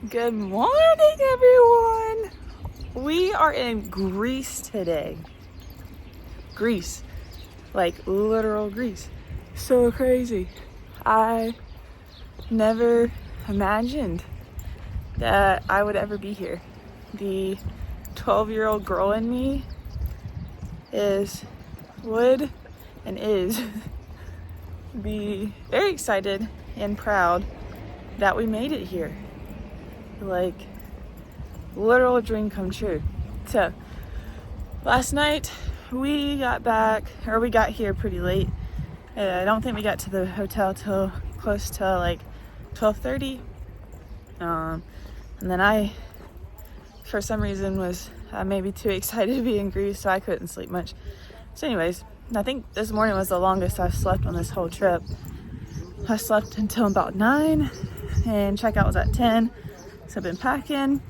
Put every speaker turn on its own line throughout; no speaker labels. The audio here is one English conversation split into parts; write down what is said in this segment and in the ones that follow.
Good morning, everyone. We are in Greece today. Greece, like literal Greece. So crazy. I never imagined that I would ever be here. The 12-year-old girl in me would and is be very excited and proud that we made it here. Like, literal dream come true. So last night we got here pretty late. I don't think we got to the hotel till close to like 12:30. And then I, for some reason, was maybe too excited to be in Greece, so I couldn't sleep much. So anyways, I think this morning was the longest I've slept on this whole trip. I slept until about 9 and checkout was at 10. So I've been packing,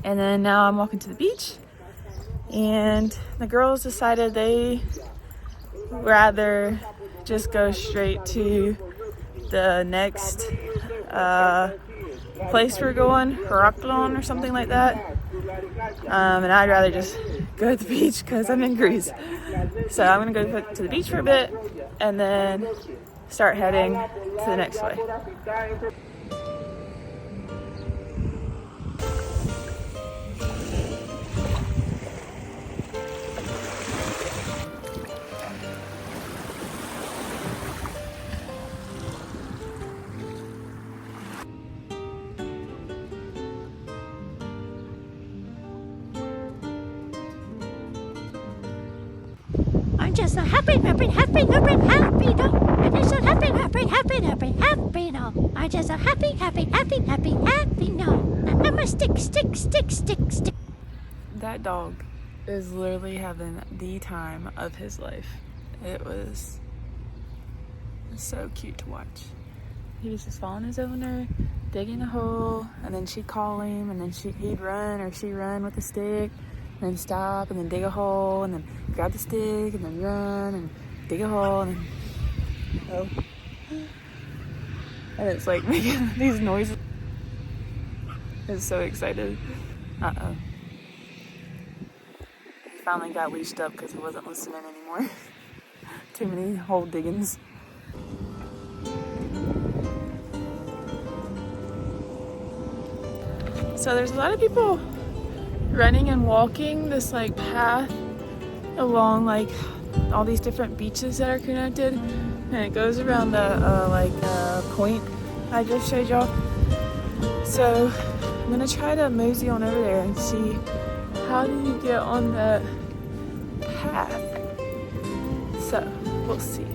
and then now I'm walking to the beach, and the girls decided they rather just go straight to the next place we're going, Heraclon or something like that. And I'd rather just go to the beach because I'm in Greece. So I'm gonna go to the beach for a bit and then start heading to the next way.
I'm just a happy no. I'm just a happy no. I'm just a happy no. I'm a stick.
That dog is literally having the time of his life. It was so cute to watch. He was just following his owner, digging a hole, and then she'd call him, and then he'd run or she'd run with the stick, and then stop, and then dig a hole, and then grab the stick, and then run, and dig a hole, and then and it's like making these noises. It's so excited. Uh-oh. He finally got leashed up because he wasn't listening anymore. Too many hole diggings. So there's a lot of people running and walking this like path along like all these different beaches that are connected, and it goes around the point I just showed y'all. So I'm gonna try to mosey on over there and see how do you get on the path. So we'll see.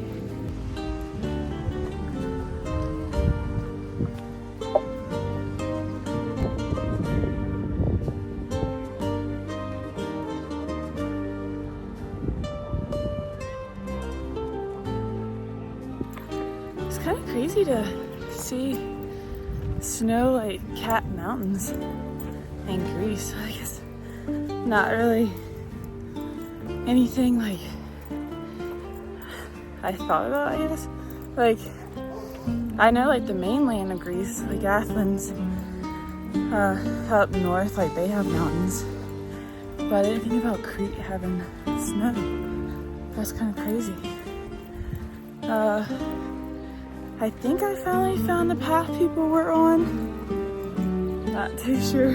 It's kind of crazy to see snow like cap mountains in Greece. I guess not really anything like I thought about, I guess. Like, I know like the mainland of Greece, like Athens, up north, like they have mountains. But I didn't think about Crete having snow. That's kind of crazy. I think I finally found the path people were on. Not too sure.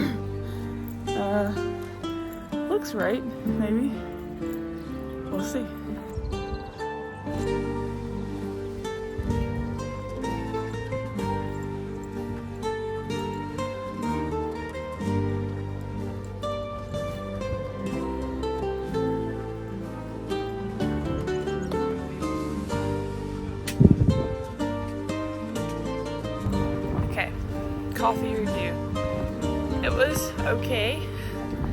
Looks right, maybe. We'll see. Coffee review. It was okay.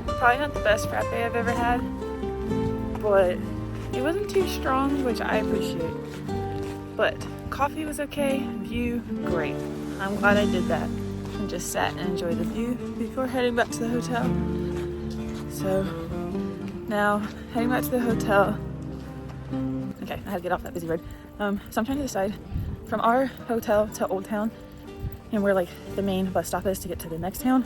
Probably not the best frappe I've ever had, but it wasn't too strong, which I appreciate. But coffee was okay, view great. I'm glad I did that and just sat and enjoyed the view before heading back to the hotel. So now heading back to the hotel. Okay, I had to get off that busy road. So I'm trying to decide from our hotel to Old Town. and where like the main bus stop is to get to the next town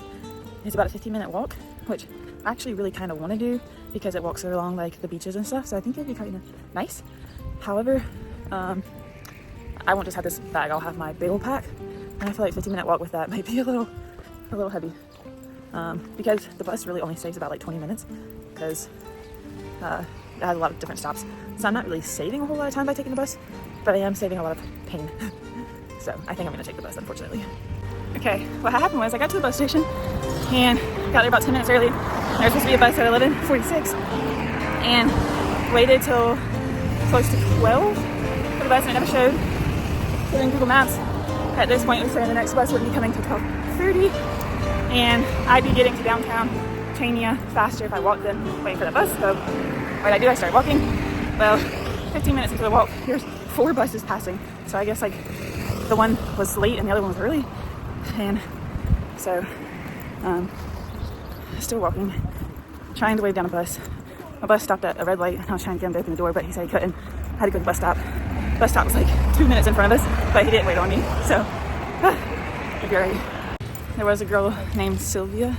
is about a 15-minute walk, which I actually really kind of want to do because it walks along like the beaches and stuff, so I think it'd be kind of nice. However, I won't just have this bag, I'll have my bagel pack, and I feel like 15-minute walk with that might be a little heavy, because the bus really only saves about like 20 minutes because it has a lot of different stops. So I'm not really saving a whole lot of time by taking the bus, but I am saving a lot of pain. So I think I'm gonna take the bus, unfortunately. Okay, what happened was I got to the bus station and got there about 10 minutes early. There was supposed to be a bus at 11:46 and waited till close to 12 for the bus, and it never showed. So in Google Maps, at this point, it was saying the next bus wouldn't be coming till 12:30, and I'd be getting to downtown Chania faster if I walked than waiting for the bus. So what did I do? I started walking. Well, 15 minutes into the walk, there's 4 buses passing. So I guess like the one was late and the other one was early. And so, still walking, trying to wave down a bus. My bus stopped at a red light and I was trying to get him to open the door, but he said he couldn't. I had to go to the bus stop. The bus stop was like 2 minutes in front of us, but he didn't wait on me. So, it'll be alright. There was a girl named Sylvia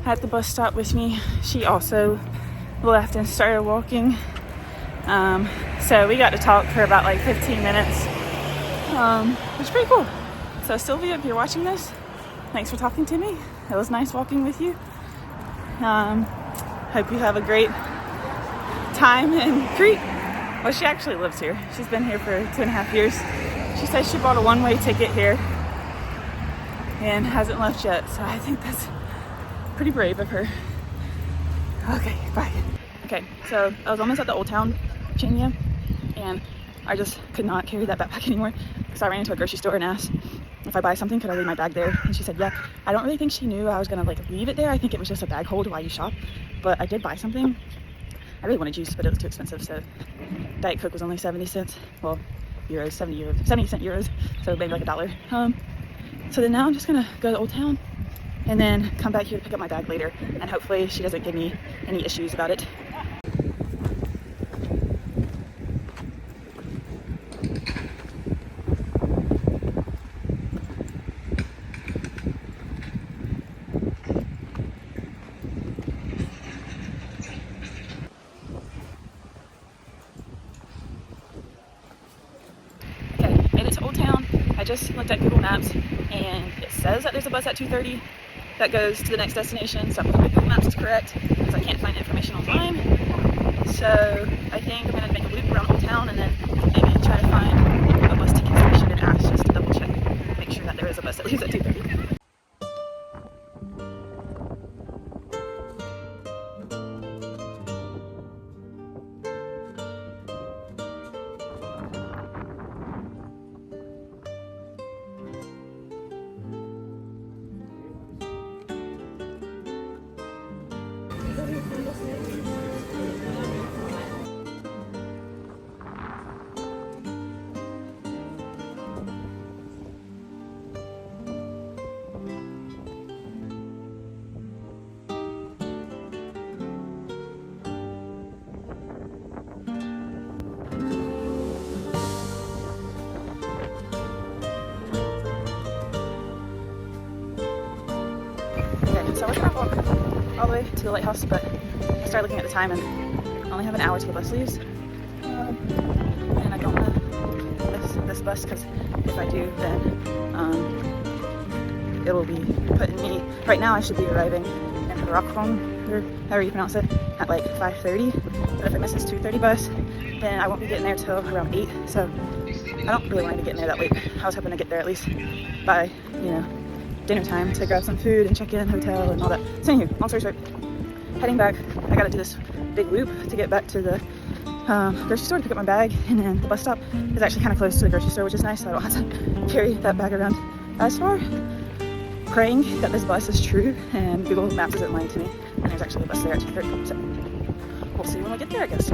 at the bus stop with me. She also left and started walking. So we got to talk for about like 15 minutes. It was pretty cool. So Sylvia, if you're watching this, thanks for talking to me. It was nice walking with you. Hope you have a great time in Crete. Well, she actually lives here. She's been here for 2.5 years. She says she bought a one-way ticket here and hasn't left yet. So I think that's pretty brave of her. Okay, bye. Okay, so I was almost at the Old Town Chania, and I just could not carry that backpack anymore. So I ran into a grocery store and asked if I buy something, could I leave my bag there? And she said, yeah. I don't really think she knew I was gonna like leave it there. I think it was just a bag hold while you shop. But I did buy something. I really wanted juice, but it was too expensive. So Diet Coke was only 70 cents. Well, euros, 70 cent euros. So maybe like $1. So then now I'm just gonna go to Old Town and then come back here to pick up my bag later. And hopefully she doesn't give me any issues about it. Just looked at Google Maps and it says that there's a bus at 2:30 that goes to the next destination, so I'm hoping Google Maps is correct because I can't find information online. So I think I'm going to make a loop around Old Town and then maybe try to find a bus ticket station and ask just to double check, make sure that there is a bus that leaves at 2:30. So I was trying to walk all the way to the lighthouse, but I started looking at the time and I only have an hour till the bus leaves. And I don't want to miss this bus because if I do, then it will be putting me, right now I should be arriving in the Rockholm, or however you pronounce it, at like 5:30. But if I miss this 2:30 bus, then I won't be getting there till around 8. So I don't really want to be getting there that late. I was hoping to get there at least by, dinner time to grab some food and check in, hotel and all that. So anyway, long story short, heading back, I gotta do this big loop to get back to the grocery store to pick up my bag, and then the bus stop is actually kind of close to the grocery store, which is nice, so I don't have to carry that bag around as far. Praying that this bus is true and Google Maps isn't lying to me and there's actually a bus there at 2:30. So we'll see when we get there, I guess.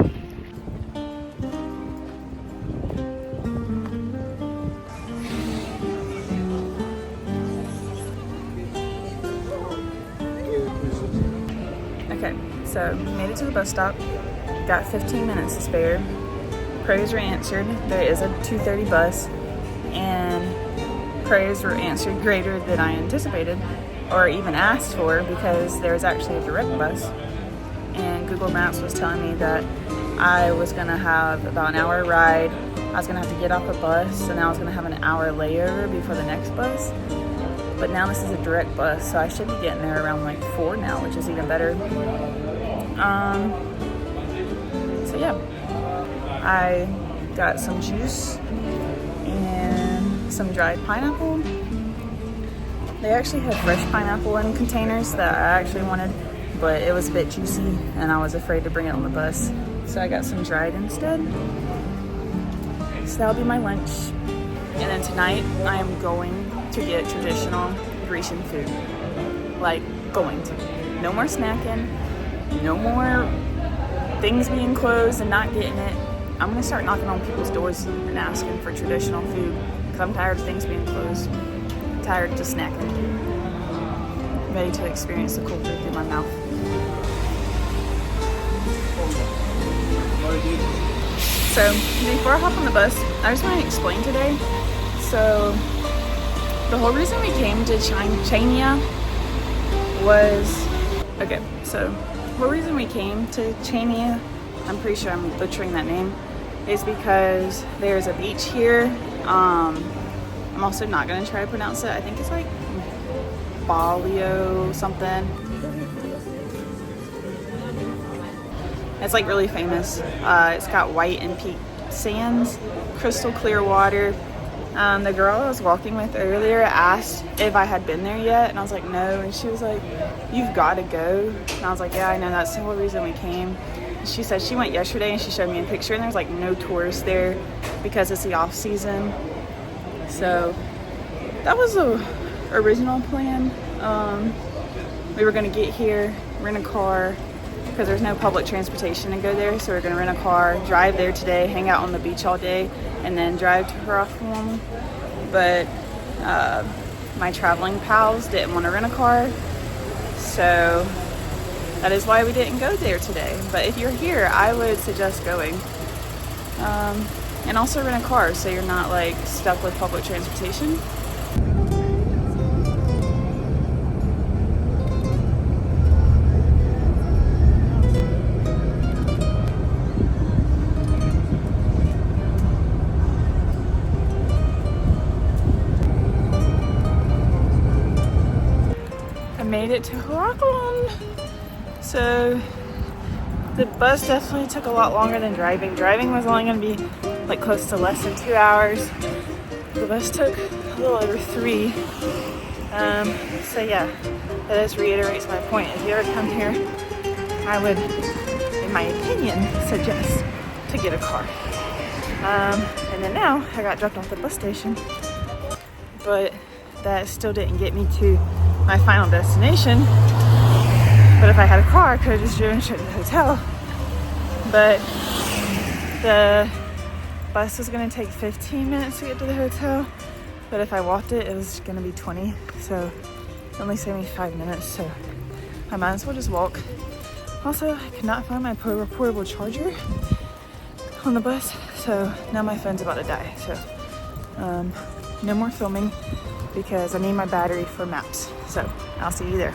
Okay, so made it to the bus stop, got 15 minutes to spare. Prayers were answered. There is a 2:30 bus, and prayers were answered greater than I anticipated or even asked for, because there was actually a direct bus, and Google Maps was telling me that I was gonna have about an hour ride. I was gonna have to get off a bus, and I was gonna have an hour layover before the next bus. But now this is a direct bus, so I should be getting there around like 4 now, which is even better. So yeah, I got some juice and some dried pineapple. They actually had fresh pineapple in containers that I actually wanted, but it was a bit juicy and I was afraid to bring it on the bus. So I got some dried instead. So that'll be my lunch. And then tonight I am going to get traditional Grecian food. Like, going to. No more snacking, no more things being closed and not getting it. I'm gonna start knocking on people's doors and asking for traditional food, because I'm tired of things being closed. I'm tired of just snacking. I'm ready to experience the culture through my mouth. So before I hop on the bus, I just want to explain today. So the whole reason we came to Chania was, okay, so the whole reason we came to Chania, I'm pretty sure I'm butchering that name, is because there's a beach here. I'm also not going to try to pronounce it. I think it's like Balio something. It's like really famous. It's got white and pink sands, crystal clear water. The girl I was walking with earlier asked if I had been there yet, and I was like, no. And she was like, you've got to go. And I was like, yeah, I know, that's the whole reason we came. And she said she went yesterday and she showed me a picture, and there's like no tourists there because it's the off season. So that was the original plan. We were gonna get here, rent a car, because there's no public transportation to go there, so we're gonna rent a car, drive there today, hang out on the beach all day, and then drive to Harakum. But my traveling pals didn't want to rent a car, so that is why we didn't go there today. But if you're here, I would suggest going, and also rent a car so you're not like stuck with public transportation. Made it to Harakum. So the bus definitely took a lot longer than driving. Driving was only going to be like close to less than 2 hours. The bus took a little over 3. So yeah, that just reiterates my point. If you ever come here, I would, in my opinion, suggest to get a car. And then now I got dropped off at the bus station, but that still didn't get me to my final destination. But if I had a car, I could have just driven straight to the hotel. But the bus was gonna take 15 minutes to get to the hotel, but if I walked it, it was gonna be 20. So it only saved me 5 minutes, so I might as well just walk. Also, I could not find my portable charger on the bus, so now my phone's about to die. So no more filming, because I need my battery for maps. So I'll see you there.